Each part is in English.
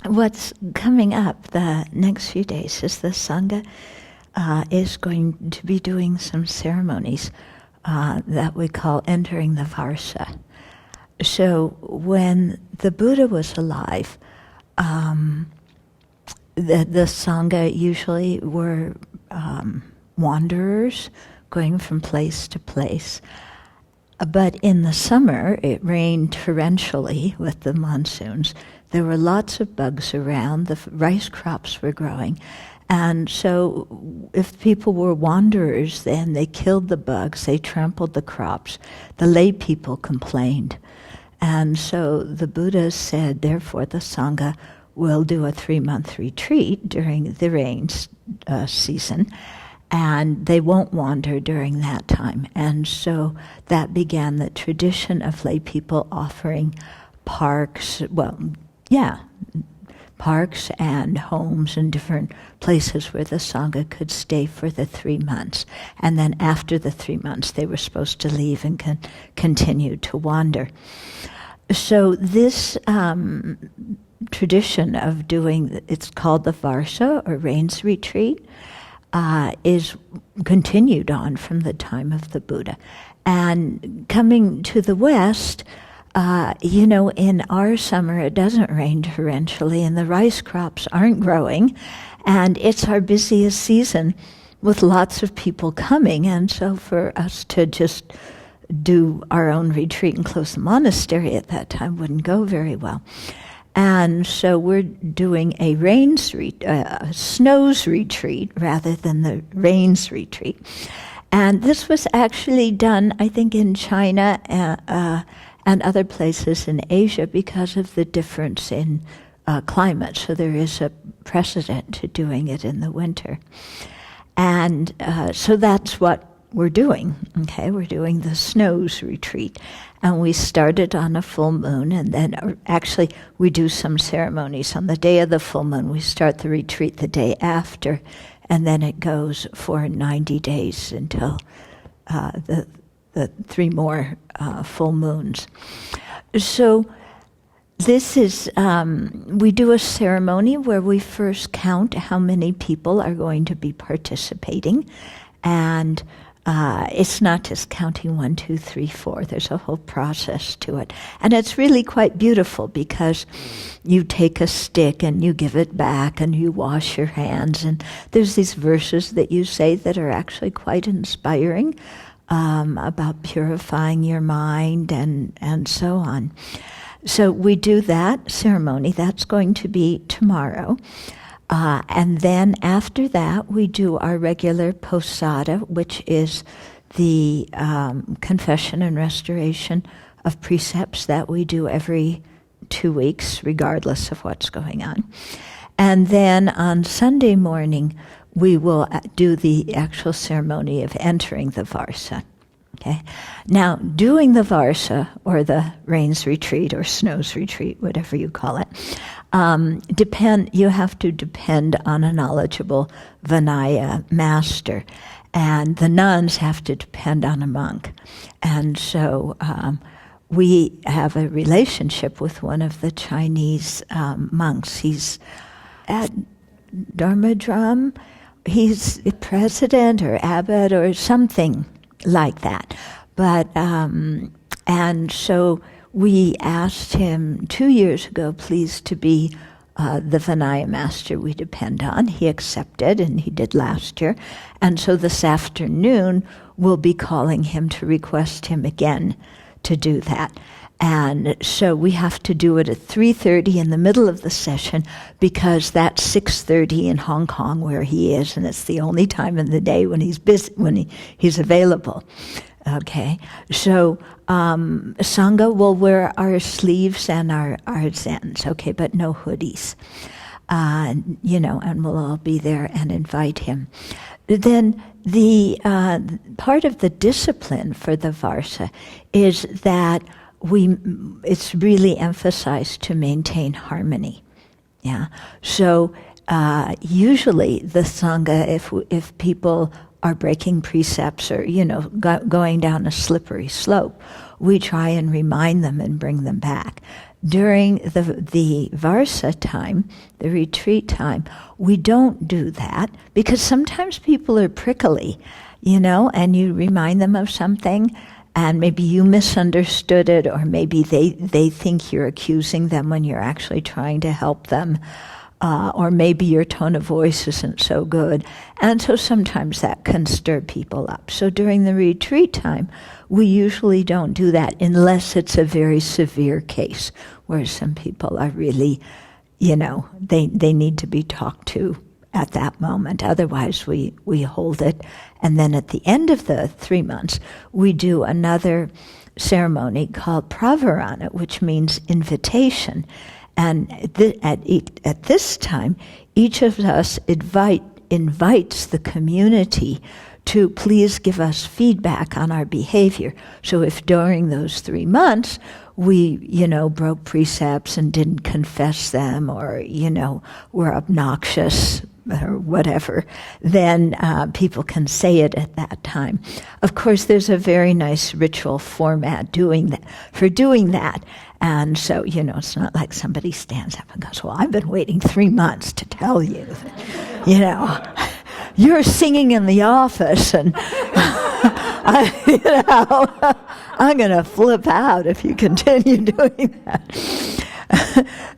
what's coming up the next few days is the Sangha is going to be doing some ceremonies that we call entering the Varsa. So when the Buddha was alive, the Sangha usually were wanderers going from place to place. But in the summer, it rained torrentially with the monsoons. There were lots of bugs around. The rice crops were growing. And so if people were wanderers, then they killed the bugs, they trampled the crops. The lay people complained. And so the Buddha said, therefore, the Sangha will do a 3-month retreat during the rain season, and they won't wander during that time. And so that began the tradition of lay people offering parks, parks and homes and different places where the Sangha could stay for the 3 months. And then after the 3 months, they were supposed to leave and continue to wander. So this tradition of doing, it's called the Varsa, or Rains Retreat, is continued on from the time of the Buddha. And coming to the West, in our summer it doesn't rain torrentially and the rice crops aren't growing, and it's our busiest season with lots of people coming, and so for us to just do our own retreat and close the monastery at that time wouldn't go very well. And so we're doing a snows retreat rather than the rains retreat. And this was actually done, I think, in China and other places in Asia because of the difference in climate. So there is a precedent to doing it in the winter. And so that's what we're doing. Okay, we're doing the snows retreat. And we started on a full moon, and then actually we do some ceremonies. On the day of the full moon, we start the retreat the day after, and then it goes for 90 days until the 3 more full moons. So this is, we do a ceremony where we first count how many people are going to be participating, and it's not just counting 1, 2, 3, 4. There's a whole process to it. And it's really quite beautiful because you take a stick and you give it back and you wash your hands. And there's these verses that you say that are actually quite inspiring about purifying your mind and so on. So we do that ceremony. That's going to be tomorrow. And then after that, we do our regular posada, which is the confession and restoration of precepts that we do every 2 weeks, regardless of what's going on. And then on Sunday morning, we will do the actual ceremony of entering the Varsa. Okay. Now, doing the Varsa, or the rains retreat, or snows retreat, whatever you call it, you have to depend on a knowledgeable Vinaya master, and the nuns have to depend on a monk. And so we have a relationship with one of the Chinese monks. He's at Dharmadram. He's the president or abbot or something like that. But and so we asked him 2 years ago, please, to be the Vinaya master we depend on. He accepted, and he did last year. And so this afternoon, we'll be calling him to request him again to do that. And so we have to do it at 3:30 in the middle of the session, because that's 6:30 in Hong Kong where he is, and it's the only time in the day when he's busy, he's available. Okay, so Sangha will wear our sleeves and our zens, okay, but no hoodies, and we'll all be there and invite him. Then the part of the discipline for the Varsa is that it's really emphasized to maintain harmony. Yeah. So usually the Sangha, if people are breaking precepts or going down a slippery slope, we try and remind them and bring them back. During the Varsa time, the retreat time, we don't do that because sometimes people are prickly, and you remind them of something and maybe you misunderstood it, or maybe they think you're accusing them when you're actually trying to help them. Or maybe your tone of voice isn't so good. And so sometimes that can stir people up. So during the retreat time, we usually don't do that unless it's a very severe case where some people are really, they need to be talked to at that moment. Otherwise, we hold it. And then at the end of the 3 months, we do another ceremony called pravarana, which means invitation. And at this time, each of us invites the community to please give us feedback on our behavior. So if during those 3 months we, broke precepts and didn't confess them, or, were obnoxious or whatever, then people can say it at that time. Of course, there's a very nice ritual format for doing that. And so, it's not like somebody stands up and goes, well, I've been waiting 3 months to tell you that, you're singing in the office, and, I'm going to flip out if you continue doing that.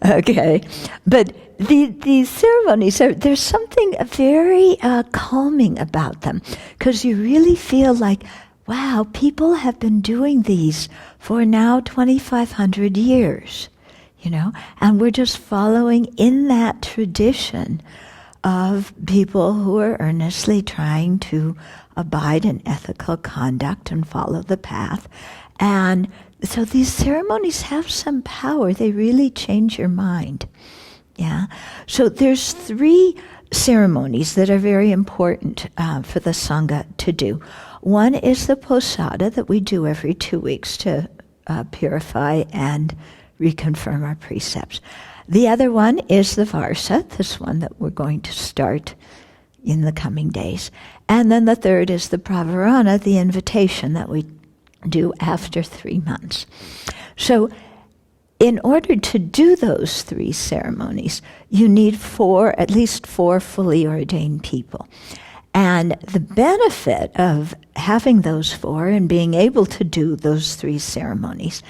Okay. But these ceremonies, there's something very calming about them, because you really feel like, wow, people have been doing these for now 2,500 years, and we're just following in that tradition of people who are earnestly trying to abide in ethical conduct and follow the path. And so these ceremonies have some power. They really change your mind. Yeah. So there's 3 ceremonies that are very important for the Sangha to do. One is the posada that we do every 2 weeks to purify and reconfirm our precepts. The other one is the Varsa, this one that we're going to start in the coming days. And then the third is the pravarana, the invitation that we do after 3 months. So in order to do those 3 ceremonies, you need at least 4 fully ordained people. And the benefit of having those 4 and being able to do those 3 ceremonies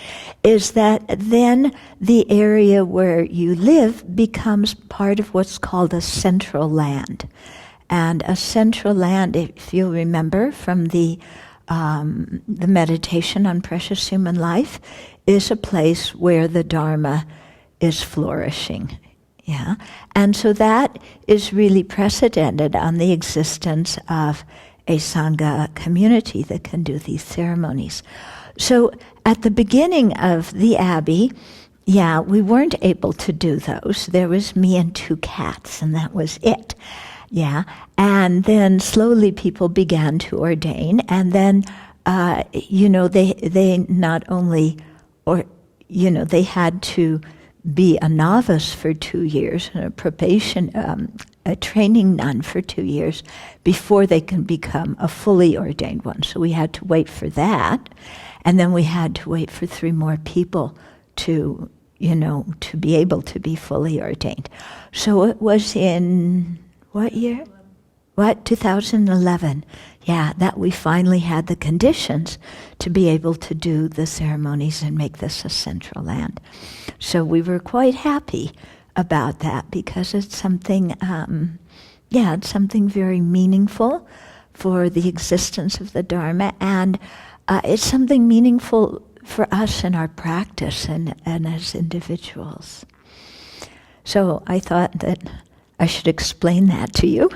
is that then the area where you live becomes part of what's called a central land. And a central land, if you'll remember from the meditation on precious human life, is a place where the Dharma is flourishing. Yeah, and so that is really precedented on the existence of a Sangha community that can do these ceremonies. So at the beginning of the Abbey, we weren't able to do those. There was me and 2 cats, and that was it. Yeah, and then slowly people began to ordain, and then, they not only, they had to be a novice for 2 years and a training nun for 2 years before they can become a fully ordained one. So we had to wait for that, and then we had to wait for 3 more people to be able to be fully ordained. So it was in what year? 2011. Yeah, that we finally had the conditions to be able to do the ceremonies and make this a central land. So we were quite happy about that because it's something, it's something very meaningful for the existence of the Dharma, and it's something meaningful for us in our practice and as individuals. So I thought that I should explain that to you.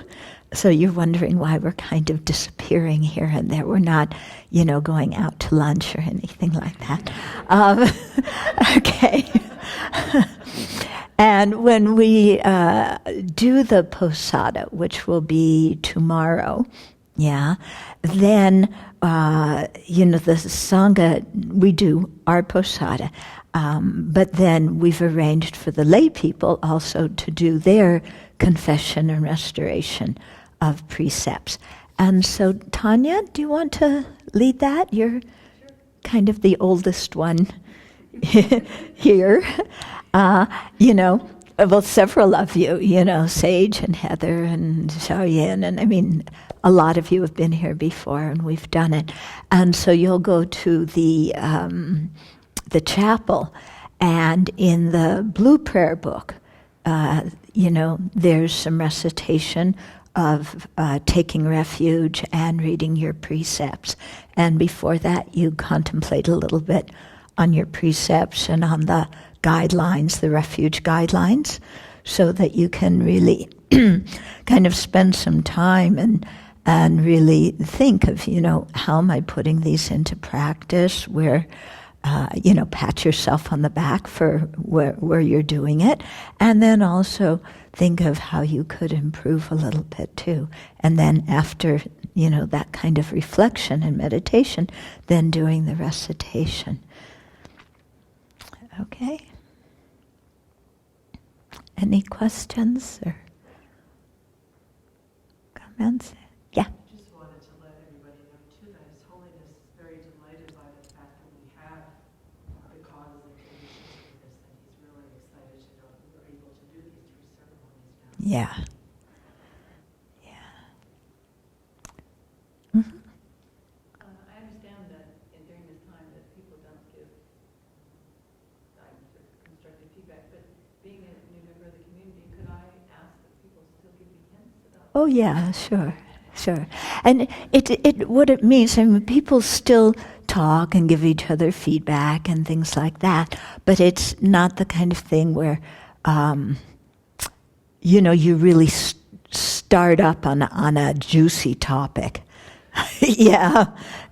So you're wondering why we're kind of disappearing here and there. We're not, going out to lunch or anything like that. Okay. And when we do the posada, which will be tomorrow, then, the Sangha, we do our posada. But then we've arranged for the lay people also to do their confession and restoration of precepts. And so, Tanya, do you want to lead that? You're kind of the oldest one here. Well, several of you, Sage and Heather and Xiaoyan, and I mean, a lot of you have been here before, and we've done it. And so you'll go to the chapel, and in the Blue Prayer Book, there's some recitation of taking refuge and reading your precepts. And before that, you contemplate a little bit on your precepts and on the guidelines, the refuge guidelines, so that you can really kind of spend some time and really think of, how am I putting these into practice, where, pat yourself on the back for where you're doing it, and then also think of how you could improve a little bit too. And then after, that kind of reflection and meditation, then doing the recitation. Okay. Any questions or comments? Yeah. I just wanted to let everybody know too that His Holiness is very delighted by the fact that we have the causes and conditions for this, and he's really excited to know that we're able to do these 3 ceremonies now. Yeah. Mm-hmm. I understand that during this time that people don't give guidance or constructive feedback, but being a new member of the community, could I ask that people still give me hints about? Oh yeah, sure. And what it means, I mean, people still talk and give each other feedback and things like that, but it's not the kind of thing where, you really start up on a juicy topic. Yeah,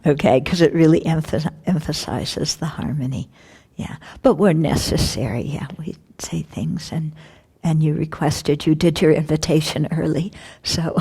okay, because it really emphasizes the harmony. Yeah, but we're necessary. Yeah, we say things, and you did your invitation early, so.